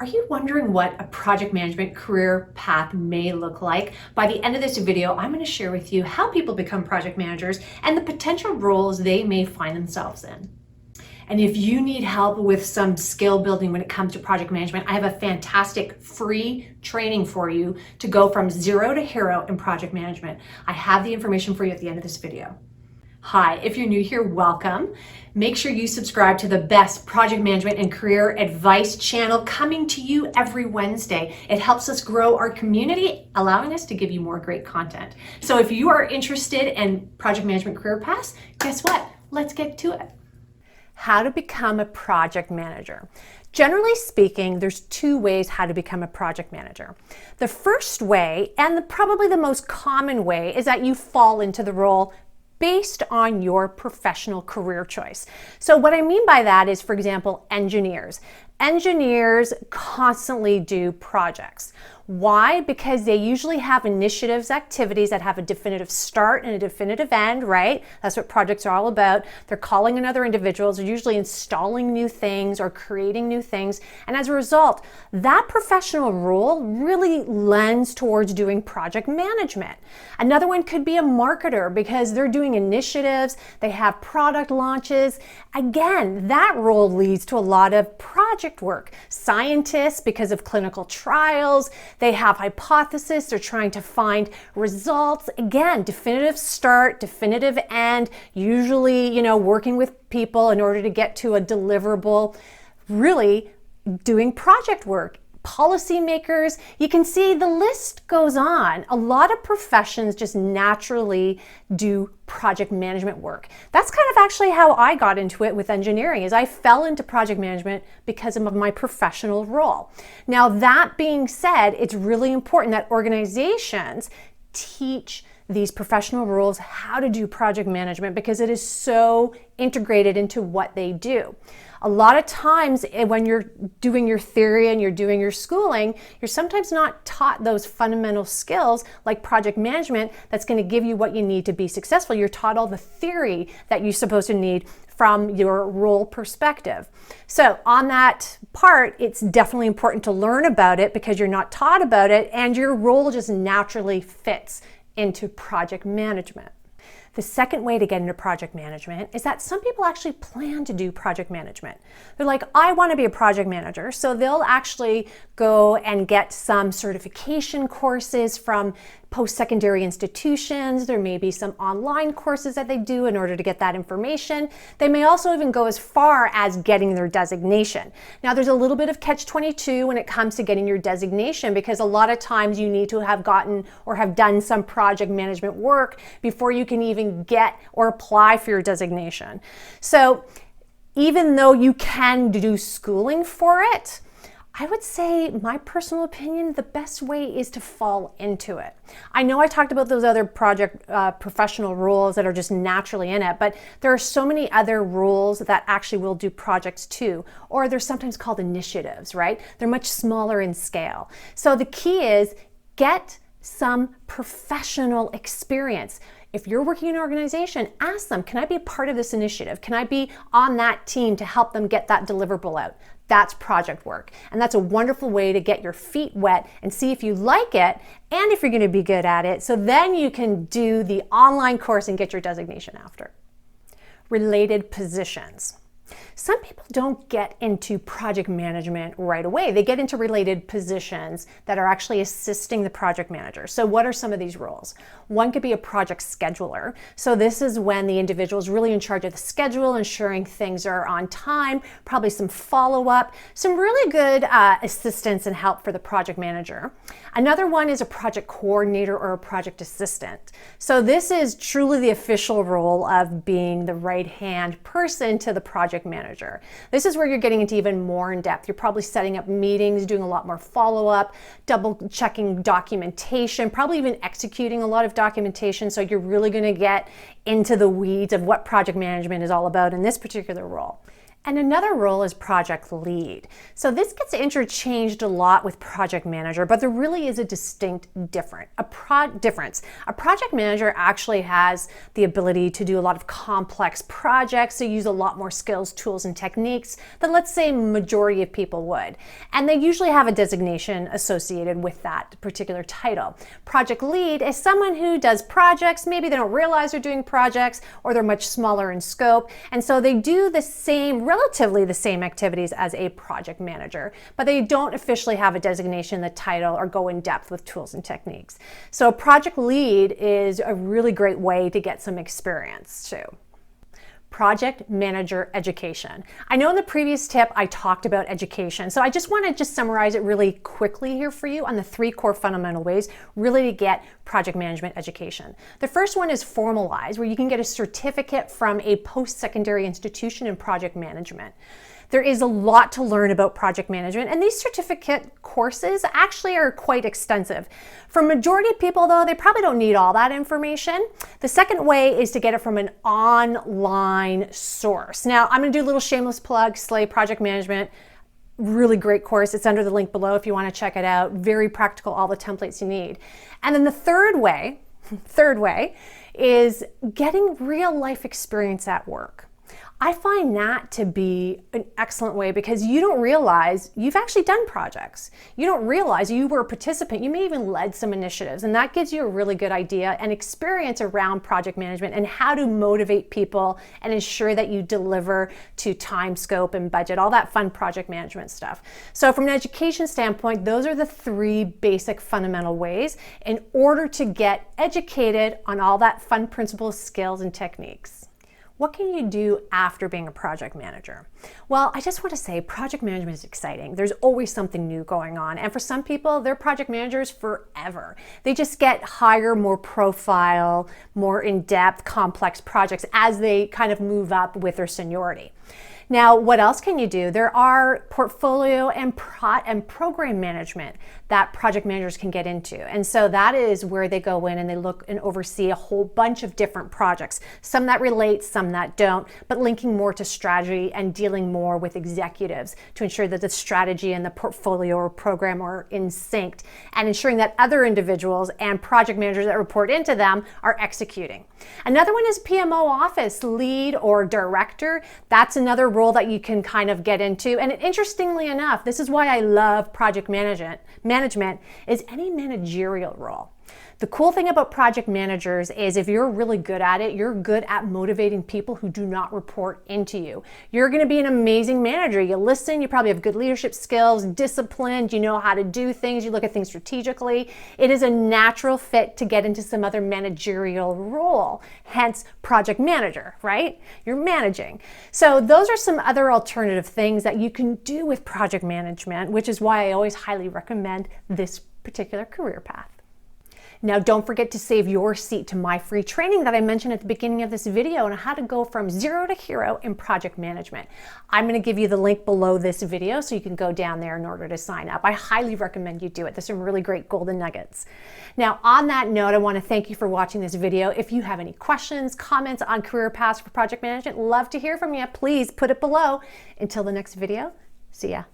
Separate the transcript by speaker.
Speaker 1: Are you wondering what a project management career path may look like? By the end of this video, I'm going to share with you how people become project managers and the potential roles they may find themselves in. And if you need help with some skill building when it comes to project management, I have a fantastic free training for you to go from zero to hero in project management. I have the information for you at the end of this video. Hi, if you're new here, welcome. Make sure you subscribe to the best project management and career advice channel coming to you every Wednesday. It helps us grow our community, allowing us to give you more great content. So if you are interested in project management career paths, guess what? Let's get to it. How to become a project manager. Generally speaking, there's two ways how to become a project manager. The first way, and probably the most common way, is that you fall into the role based on your professional career choice. So what I mean by that is, for example, engineers. Engineers constantly do projects. Why? Because they usually have initiatives, activities that have a definitive start and a definitive end, right? That's what projects are all about. They're calling in other individuals, they're usually installing new things or creating new things. And as a result, that professional role really lends towards doing project management. Another one could be a marketer because they're doing initiatives, they have product launches. Again, that role leads to a lot of project work. Scientists, because of clinical trials, they have hypotheses, they're trying to find results. Again, definitive start, definitive end, usually, working with people in order to get to a deliverable, really doing project work. Policymakers, you can see the list goes on. A lot of professions just naturally do project management work. That's kind of actually how I got into it with engineering, is I fell into project management because of my professional role. Now, that being said, it's really important that organizations teach these professional roles how to do project management because it is so integrated into what they do. A lot of times when you're doing your theory and you're doing your schooling, you're sometimes not taught those fundamental skills like project management that's going to give you what you need to be successful. You're taught all the theory that you're supposed to need from your role perspective. So on that part, it's definitely important to learn about it because you're not taught about it and your role just naturally fits into project management. The second way to get into project management is that some people actually plan to do project management. They're like, I want to be a project manager. So they'll actually go and get some certification courses from post-secondary institutions. There may be some online courses that they do in order to get that information. They may also even go as far as getting their designation. Now, there's a little bit of catch-22 when it comes to getting your designation because a lot of times you need to have gotten or have done some project management work before you can even get or apply for your designation. So even though you can do schooling for it, I would say, my personal opinion, the best way is to fall into it. I know I talked about those other project professional roles that are just naturally in it, but there are so many other roles that actually will do projects too, or they're sometimes called initiatives, right? They're much smaller in scale. So the key is get some professional experience. If you're working in an organization, ask them, can I be a part of this initiative? Can I be on that team to help them get that deliverable out? That's project work. And that's a wonderful way to get your feet wet and see if you like it and if you're going to be good at it. So then you can do the online course and get your designation after. Related positions. Some people don't get into project management right away. They get into related positions that are actually assisting the project manager. So what are some of these roles? One could be a project scheduler. So this is when the individual is really in charge of the schedule, ensuring things are on time, probably some follow-up, some really good assistance and help for the project manager. Another one is a project coordinator or a project assistant. So this is truly the official role of being the right-hand person to the project manager. This is where you're getting into even more in depth. You're probably setting up meetings, doing a lot more follow-up, double checking documentation, probably even executing a lot of documentation. So you're really going to get into the weeds of what project management is all about in this particular role.
Speaker 2: And another role is project lead. So this gets interchanged a lot with project manager, but there really is a distinct difference. A project manager actually has the ability to do a lot of complex projects, so use a lot more skills, tools, and techniques than, let's say, majority of people would. And they usually have a designation associated with that particular title. Project lead is someone who does projects, maybe they don't realize they're doing projects, or they're much smaller in scope, and so they do the same, relatively the same activities as a project manager, but they don't officially have a designation, the title, or go in depth with tools and techniques. So project lead is a really great way to get some experience too. Project manager education. I know in the previous tip I talked about education, so I just want to summarize it really quickly here for you on the 3 core fundamental ways really to get project management education. The first one is formalized, where you can get a certificate from a post-secondary institution in project management. There is a lot to learn about project management, and these certificate courses actually are quite extensive. For majority of people though, they probably don't need all that information. The second way is to get it from an online source. Now, I'm gonna do a little shameless plug, Slay Project Management. Really great course. It's under the link below if you want to check it out. Very practical, all the templates you need. And then the third way is getting real life experience at work. I find that to be an excellent way because you don't realize you've actually done projects. You don't realize you were a participant. You may even led some initiatives, and that gives you a really good idea and experience around project management and how to motivate people and ensure that you deliver to time, scope, and budget, all that fun project management stuff. So from an education standpoint, those are the 3 basic fundamental ways in order to get educated on all that fun principles, skills, and techniques. What can you do after being a project manager? Well, I just want to say project management is exciting. There's always something new going on. And for some people, they're project managers forever. They just get higher, more profile, more in-depth, complex projects as they kind of move up with their seniority. Now, what else can you do? There are portfolio and program management that project managers can get into. And so that is where they go in and they look and oversee a whole bunch of different projects, some that relate, some that don't, but linking more to strategy and dealing more with executives to ensure that the strategy and the portfolio or program are in sync and ensuring that other individuals and project managers that report into them are executing. Another one is PMO office lead or director. That's another role that you can kind of get into. And interestingly enough, this is why I love project management is any managerial role. The cool thing about project managers is if you're really good at it, you're good at motivating people who do not report into you. You're going to be an amazing manager. You listen, you probably have good leadership skills, disciplined, you know how to do things, you look at things strategically. It is a natural fit to get into some other managerial role, hence project manager, right? You're managing. So those are some other alternative things that you can do with project management, which is why I always highly recommend this particular career path. Now, don't forget to save your seat to my free training that I mentioned at the beginning of this video on how to go from 0 to hero in project management. I'm going to give you the link below this video so you can go down there in order to sign up. I highly recommend you do it. There's some really great golden nuggets. Now, on that note, I want to thank you for watching this video. If you have any questions, comments on career paths for project management, love to hear from you. Please put it below. Until the next video, see ya.